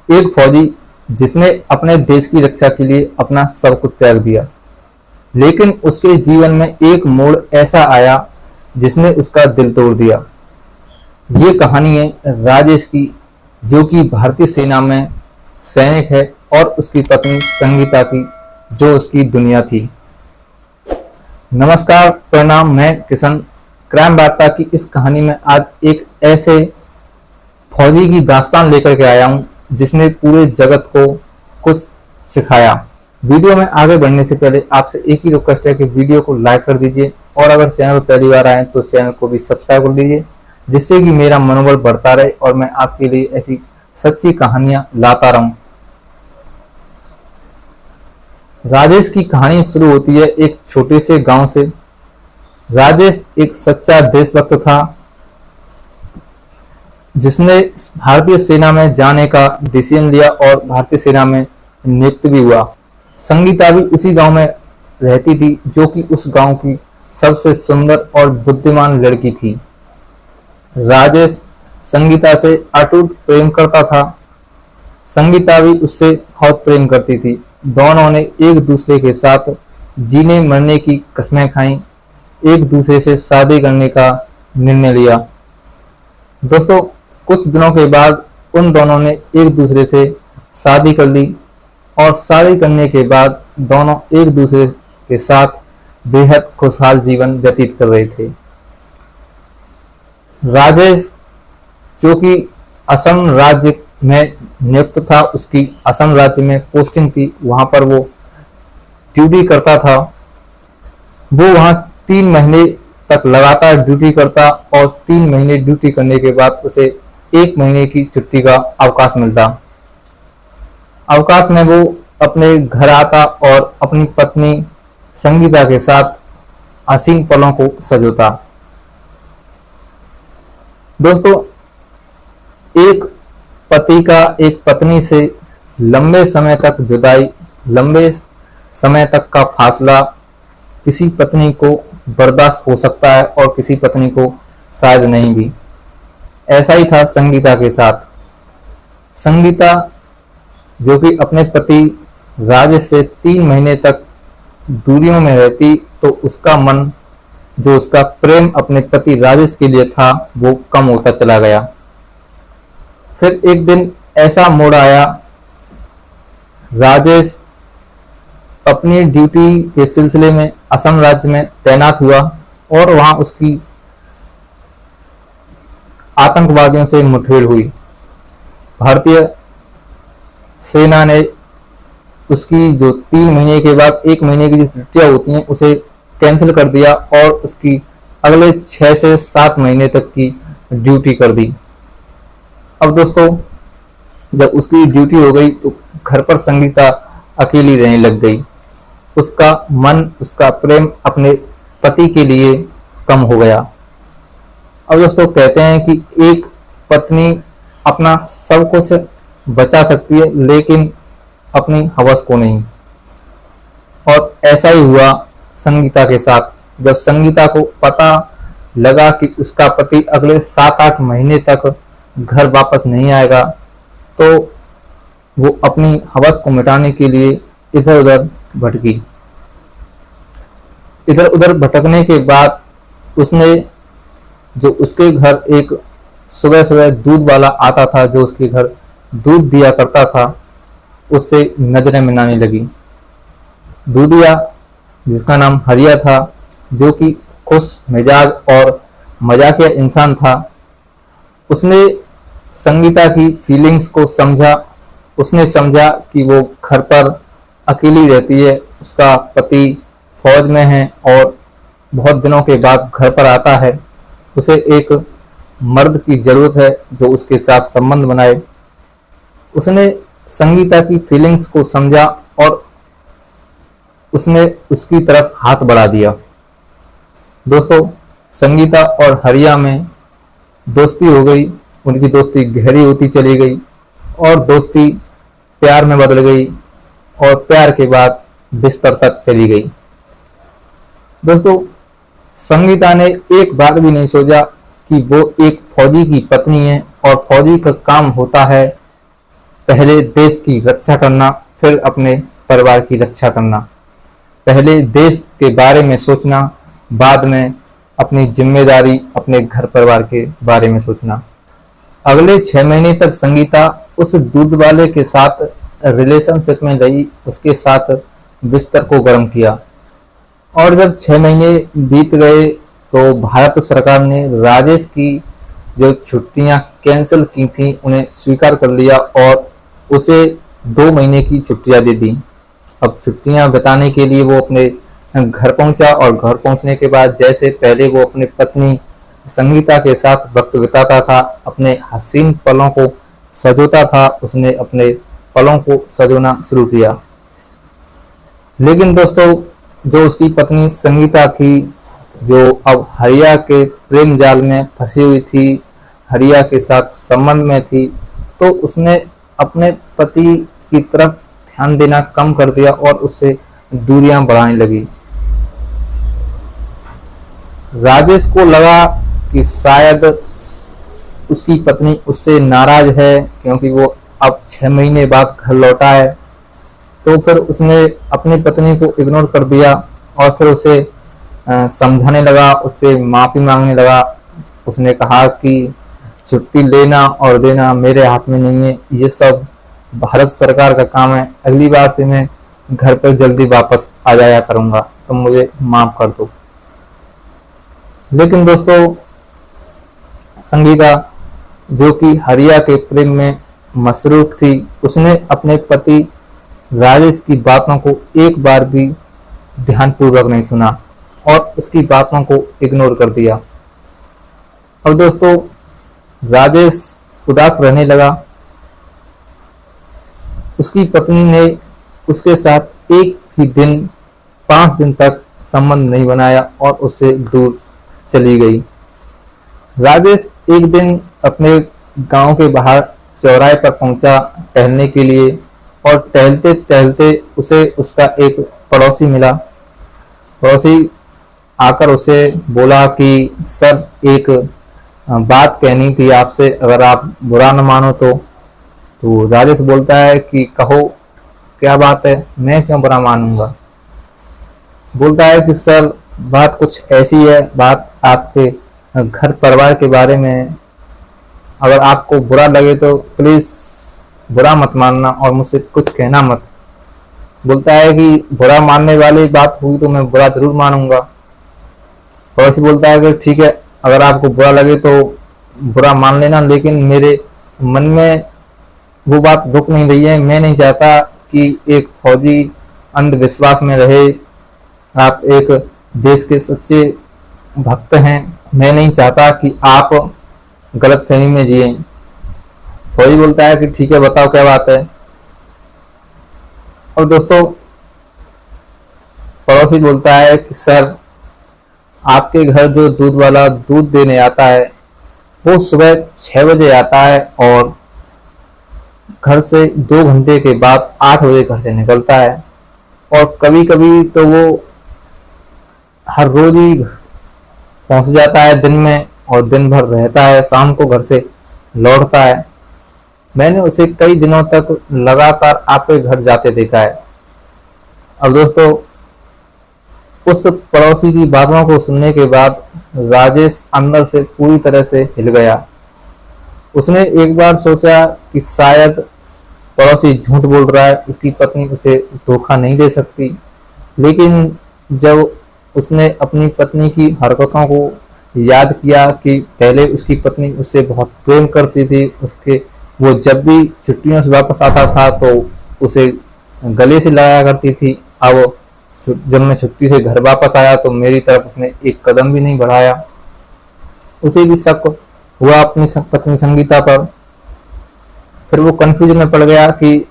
एक फौजी जिसने अपने देश की रक्षा के लिए अपना सब कुछ त्याग दिया, लेकिन उसके जीवन में एक मोड़ ऐसा आया जिसने उसका दिल तोड़ दिया। ये कहानी है राजेश की, जो कि भारतीय सेना में सैनिक है, और उसकी पत्नी संगीता की, जो उसकी दुनिया थी। नमस्कार, प्रणाम, मैं किशन। क्राइम वार्ता की इस कहानी में आज एक ऐसे फौजी की दास्तान लेकर के आया हूं जिसने पूरे जगत को कुछ सिखाया। वीडियो में आगे बढ़ने से पहले आपसे एक ही रिक्वेस्ट है कि वीडियो को लाइक कर दीजिए, और अगर चैनल पर पहली बार आए तो चैनल को भी सब्सक्राइब कर दीजिए, जिससे कि मेरा मनोबल बढ़ता रहे और मैं आपके लिए ऐसी सच्ची कहानियां लाता रहूं। राजेश की कहानी शुरू होती है एक छोटे से गांव से। राजेश एक सच्चा देशभक्त था, जिसने भारतीय सेना में जाने का डिसीजन लिया और भारतीय सेना में नियुक्त भी हुआ। संगीता भी उसी गांव में रहती थी, जो कि उस गांव की सबसे सुंदर और बुद्धिमान लड़की थी। राजेश संगीता से अटूट प्रेम करता था। संगीता भी उससे बहुत प्रेम करती थी। दोनों ने एक दूसरे के साथ जीने मरने की कस्में खाई, एक दूसरे से शादी करने का निर्णय लिया। दोस्तों, कुछ दिनों के बाद उन दोनों ने एक दूसरे से शादी कर ली, और शादी करने के बाद दोनों एक दूसरे के साथ बेहद खुशहाल जीवन व्यतीत कर रहे थे। राजेश, जो कि असम राज्य में नियुक्त था, उसकी असम राज्य में पोस्टिंग थी, वहां पर वो ड्यूटी करता था। वो वहां 3 महीने तक लगातार ड्यूटी करता, और 3 महीने ड्यूटी करने के बाद उसे 1 महीने की छुट्टी का अवकाश मिलता। अवकाश में वो अपने घर आता और अपनी पत्नी संगीता के साथ हसीन पलों को सजोता। दोस्तों, एक पति का एक पत्नी से लंबे समय तक जुदाई, लंबे समय तक का फासला किसी पत्नी को बर्दाश्त हो सकता है और किसी पत्नी को शायद नहीं भी। ऐसा ही था संगीता के साथ। संगीता, जो कि अपने पति राजेश से 3 महीने तक दूरियों में रहती, तो उसका मन, जो उसका प्रेम अपने पति राजेश के लिए था, वो कम होता चला गया। फिर एक दिन ऐसा मोड़ आया, राजेश अपनी ड्यूटी के सिलसिले में असम राज्य में तैनात हुआ, और वहां उसकी आतंकवादियों से मुठभेड़ हुई। भारतीय सेना ने उसकी जो 3 महीने के बाद 1 महीने की जो छुट्टियां होती हैं, उसे कैंसिल कर दिया, और उसकी अगले 6 से 7 महीने तक की ड्यूटी कर दी। अब दोस्तों, जब उसकी ड्यूटी हो गई तो घर पर संगीता अकेली रहने लग गई। उसका मन, उसका प्रेम अपने पति के लिए कम हो गया। अब दोस्तों, कहते हैं कि एक पत्नी अपना सब कुछ बचा सकती है, लेकिन अपनी हवस को नहीं। और ऐसा ही हुआ संगीता के साथ। जब संगीता को पता लगा कि उसका पति अगले 7-8 महीने तक घर वापस नहीं आएगा, तो वो अपनी हवस को मिटाने के लिए इधर उधर भटकी। इधर उधर भटकने के बाद उसने, जो उसके घर एक सुबह सुबह दूध वाला आता था, जो उसके घर दूध दिया करता था, उससे नजरें मिलाने लगी। दूधिया, जिसका नाम हरिया था, जो कि खुश मिजाज और मजाकिया इंसान था, उसने संगीता की फीलिंग्स को समझा। उसने समझा कि वो घर पर अकेली रहती है, उसका पति फौज में है और बहुत दिनों के बाद घर पर आता है। उसे एक मर्द की जरूरत है जो उसके साथ संबंध बनाए। उसने संगीता की फीलिंग्स को समझा और उसने उसकी तरफ हाथ बढ़ा दिया। दोस्तों, संगीता और हरिया में दोस्ती हो गई। उनकी दोस्ती गहरी होती चली गई, और दोस्ती प्यार में बदल गई, और प्यार के बाद बिस्तर तक चली गई। दोस्तों, संगीता ने एक बार भी नहीं सोचा कि वो एक फौजी की पत्नी है, और फौजी का काम होता है पहले देश की रक्षा करना, फिर अपने परिवार की रक्षा करना। पहले देश के बारे में सोचना, बाद में अपनी जिम्मेदारी, अपने घर परिवार के बारे में सोचना। अगले 6 महीने तक संगीता उस दूध वाले के साथ रिलेशनशिप में रही, उसके साथ बिस्तर को गर्म किया। और जब 6 महीने बीत गए तो भारत सरकार ने राजेश की जो छुट्टियां कैंसिल की थी उन्हें स्वीकार कर लिया और उसे 2 महीने की छुट्टियां दे दी। अब छुट्टियां बिताने के लिए वो अपने घर पहुंचा और घर पहुंचने के बाद जैसे पहले वो अपनी पत्नी संगीता के साथ वक्त बिताता था, अपने हसीन पलों को सजोता था, उसने अपने पलों को सजोना शुरू किया। लेकिन दोस्तों, जो उसकी पत्नी संगीता थी, जो अब हरिया के प्रेम जाल में फंसी हुई थी, हरिया के साथ संबंध में थी, तो उसने अपने पति की तरफ ध्यान देना कम कर दिया और उससे दूरियां बढ़ाने लगी। राजेश को लगा कि शायद उसकी पत्नी उससे नाराज है क्योंकि वो अब 6 महीने बाद घर लौटा है। तो फिर उसने अपनी पत्नी को इग्नोर कर दिया और फिर उसे समझाने लगा, उससे माफ़ी मांगने लगा। उसने कहा कि छुट्टी लेना और देना मेरे हाथ में नहीं है, ये सब भारत सरकार का काम है। अगली बार से मैं घर पर जल्दी वापस आ जाया करूँगा, तुम मुझे माफ़ कर दो। लेकिन दोस्तों, संगीता जो कि हरिया के प्रेम में मसरूफ थी, उसने अपने पति राजेश की बातों को एक बार भी ध्यानपूर्वक नहीं सुना और उसकी बातों को इग्नोर कर दिया। और दोस्तों, राजेश उदास रहने लगा। उसकी पत्नी ने उसके साथ एक ही दिन 5 दिन तक संबंध नहीं बनाया और उससे दूर चली गई। राजेश एक दिन अपने गांव के बाहर चौराहे पर पहुंचा टहलने के लिए और टहलते टहलते उसे उसका एक पड़ोसी मिला। पड़ोसी आकर उसे बोला कि सर, एक बात कहनी थी आपसे, अगर आप बुरा न मानो तो। राजेश बोलता है कि कहो, क्या बात है, मैं क्यों बुरा मानूंगा। बोलता है कि सर, बात कुछ ऐसी है, बात आपके घर परिवार के बारे में है। अगर आपको बुरा लगे तो प्लीज़ बुरा मत मानना और मुझसे कुछ कहना मत। बोलता है कि बुरा मानने वाली बात हुई तो मैं बुरा जरूर मानूंगा। पड़ोसी बोलता है कि ठीक है, अगर आपको बुरा लगे तो बुरा मान लेना, लेकिन मेरे मन में वो बात रुक नहीं रही है। मैं नहीं चाहता कि एक फौजी अंधविश्वास में रहे। आप एक देश के सच्चे भक्त हैं, मैं नहीं चाहता कि आप गलतफहमी में जिए। फौजी बोलता है कि ठीक है, बताओ क्या बात है। और दोस्तों, पड़ोसी बोलता है कि सर, आपके घर जो दूध वाला दूध देने आता है वो सुबह 6 बजे आता है और घर से 2 घंटे के बाद 8 बजे घर से निकलता है। और कभी कभी तो वो हर रोज ही पहुंच जाता है दिन में और दिन भर रहता है, शाम को घर से लौटता है। मैंने उसे कई दिनों तक लगातार आपके घर जाते देखा है। अब दोस्तों, उस पड़ोसी की बातों को सुनने के बाद राजेश अंदर से पूरी तरह से हिल गया। उसने एक बार सोचा कि शायद पड़ोसी झूठ बोल रहा है, उसकी पत्नी उसे धोखा नहीं दे सकती। लेकिन जब उसने अपनी पत्नी की हरकतों को याद किया कि पहले उसकी पत्नी उससे बहुत प्रेम करती थी, वो जब भी छुट्टियों से वापस आता था तो उसे गले से लगाया करती थी। अब जब मैं छुट्टी से घर वापस आया तो मेरी तरफ उसने एक कदम भी नहीं बढ़ाया। उसे भी शक हुआ अपनी पत्नी संगीता पर। फिर वो कंफ्यूजन में पड़ गया कि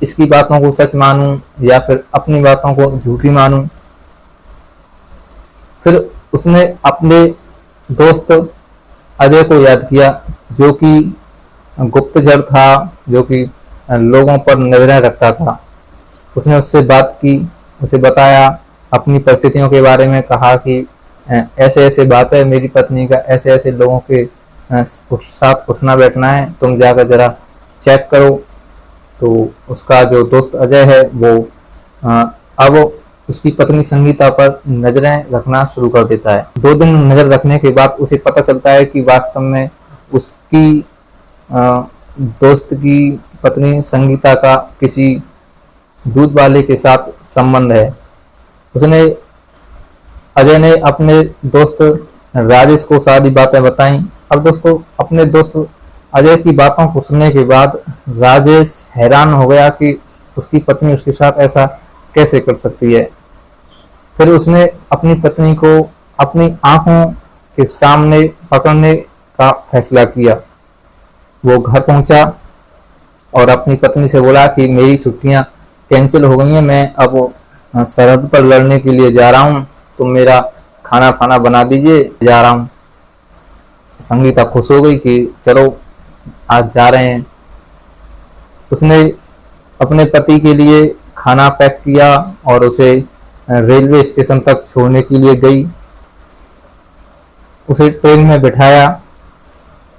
इसकी बातों को सच मानूं या फिर अपनी बातों को झूठी मानूं। फिर उसने अपने दोस्त अजय को याद किया, जो कि गुप्तचर था, जो कि लोगों पर नजरें रखता था। उसने उससे बात की, उसे बताया अपनी परिस्थितियों के बारे में, कहा कि ऐसे ऐसे बात है मेरी पत्नी का, ऐसे ऐसे लोगों के साथ उठना बैठना है, तुम जाकर जरा चेक करो। तो उसका जो दोस्त अजय है वो अब उसकी पत्नी संगीता पर नजरें रखना शुरू कर देता है। 2 दिन नजर रखने के बाद उसे पता चलता है कि वास्तव में उसकी दोस्त की पत्नी संगीता का किसी दूध वाले के साथ संबंध है। अजय ने अपने दोस्त राजेश को सारी बातें बताई। अब दोस्तों, अपने दोस्त अजय की बातों को सुनने के बाद राजेश हैरान हो गया कि उसकी पत्नी उसके साथ ऐसा कैसे कर सकती है। फिर उसने अपनी पत्नी को अपनी आंखों के सामने पकड़ने का फैसला किया। वो घर पहुंचा और अपनी पत्नी से बोला कि मेरी छुट्टियां कैंसिल हो गई हैं, मैं अब सरहद पर लड़ने के लिए जा रहा हूं, तुम मेरा खाना खाना बना दीजिए, जा रहा हूं। संगीता खुश हो गई कि चलो आज जा रहे हैं। उसने अपने पति के लिए खाना पैक किया और उसे रेलवे स्टेशन तक छोड़ने के लिए गई। उसे ट्रेन में बिठाया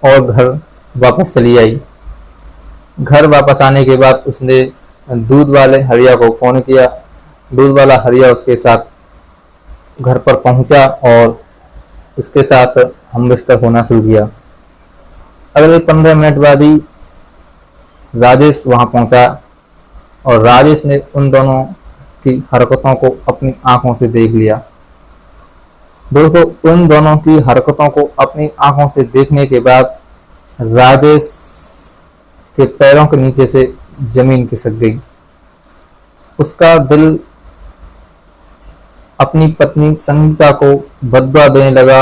और घर वापस चली आई। घर वापस आने के बाद उसने दूध वाले हरिया को फोन किया। दूध वाला हरिया उसके साथ घर पर पहुंचा और उसके साथ हमबिस्तर होना शुरू किया। अगले 15 मिनट बाद ही राजेश वहां पहुंचा और राजेश ने उन दोनों की हरकतों को अपनी आंखों से देख लिया। दोस्तों, उन दोनों की हरकतों को अपनी आंखों से देखने के बाद राजेश के पैरों के नीचे से जमीन खिसक गई। उसका दिल अपनी पत्नी संगीता को बददुआ देने लगा।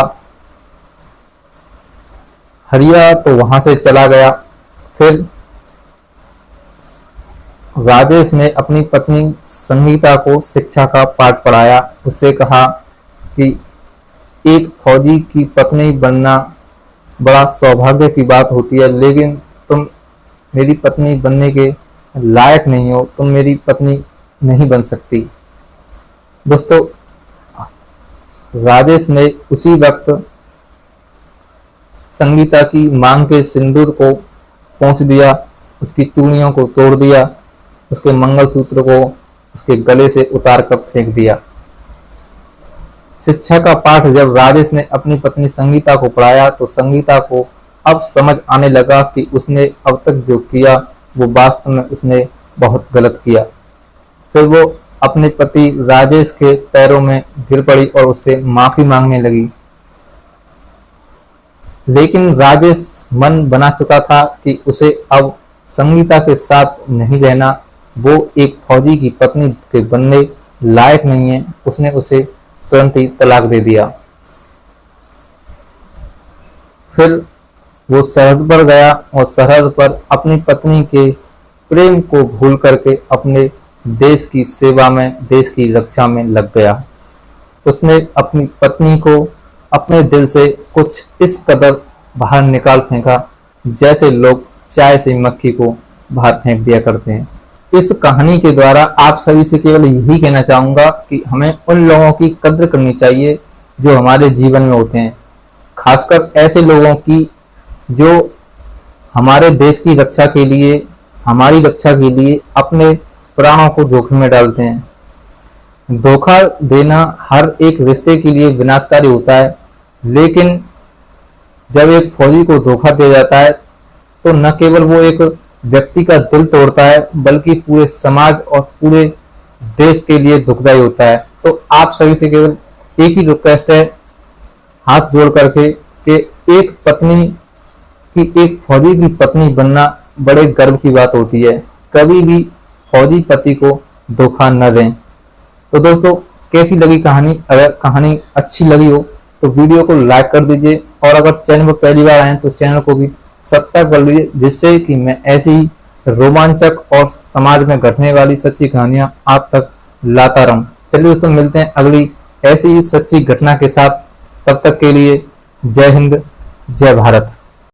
हरिया तो वहां से चला गया। फिर राजेश ने अपनी पत्नी संगीता को शिक्षा का पाठ पढ़ाया। उससे कहा कि एक फौजी की पत्नी बनना बड़ा सौभाग्य की बात होती है, लेकिन तुम मेरी पत्नी बनने के लायक नहीं हो, तुम मेरी पत्नी नहीं बन सकती। दोस्तों, राजेश ने उसी वक्त संगीता की मांग के सिंदूर को पोंछ दिया, उसकी चूड़ियों को तोड़ दिया, उसके मंगलसूत्र को उसके गले से उतार कर फेंक दिया। शिक्षा का पाठ जब राजेश ने अपनी पत्नी संगीता को पढ़ाया तो संगीता को अब समझ आने लगा कि उसने अब तक जो किया वो वास्तव में उसने बहुत गलत किया। फिर वो अपने पति राजेश के पैरों में गिर पड़ी और उससे माफी मांगने लगी। लेकिन राजेश मन बना चुका था कि उसे अब संगीता के साथ नहीं रहना। वो एक फौजी की पत्नी के बनने लायक नहीं है। उसने उसे तुरंत ही तलाक दे दिया। फिर वो सरहद पर गया और सरहद पर अपनी पत्नी के प्रेम को भूल करके अपने देश की सेवा में, देश की रक्षा में लग गया। उसने अपनी पत्नी को अपने दिल से कुछ इस कदर बाहर निकाल फेंका जैसे लोग चाय से मक्खी को बाहर फेंक दिया करते हैं। इस कहानी के द्वारा आप सभी से केवल यही कहना चाहूंगा कि हमें उन लोगों की कद्र करनी चाहिए जो हमारे जीवन में होते हैं, खासकर ऐसे लोगों की जो हमारे देश की रक्षा के लिए, हमारी रक्षा के लिए अपने प्राणों को जोखिम में डालते हैं। धोखा देना हर एक रिश्ते के लिए विनाशकारी होता है, लेकिन जब एक फौजी को धोखा दिया जाता है तो न केवल वो एक व्यक्ति का दिल तोड़ता है बल्कि पूरे समाज और पूरे देश के लिए दुखदायी होता है। तो आप सभी से केवल एक ही रिक्वेस्ट है, हाथ जोड़ करके, कि एक पत्नी की, एक फौजी की पत्नी बनना बड़े गर्व की बात होती है। कभी भी फौजी पति को धोखा न दें। तो दोस्तों, कैसी लगी कहानी? अगर कहानी अच्छी लगी हो तो वीडियो को लाइक कर दीजिए और अगर चैनल पर पहली बार आए तो चैनल को भी सब्सक्राइब कर लीजिए, जिससे कि मैं ऐसी ही रोमांचक और समाज में घटने वाली सच्ची कहानियां आप तक लाता रहूं। चलिए दोस्तों, मिलते हैं अगली ऐसी ही सच्ची घटना के साथ। तब तक के लिए जय हिंद, जय भारत।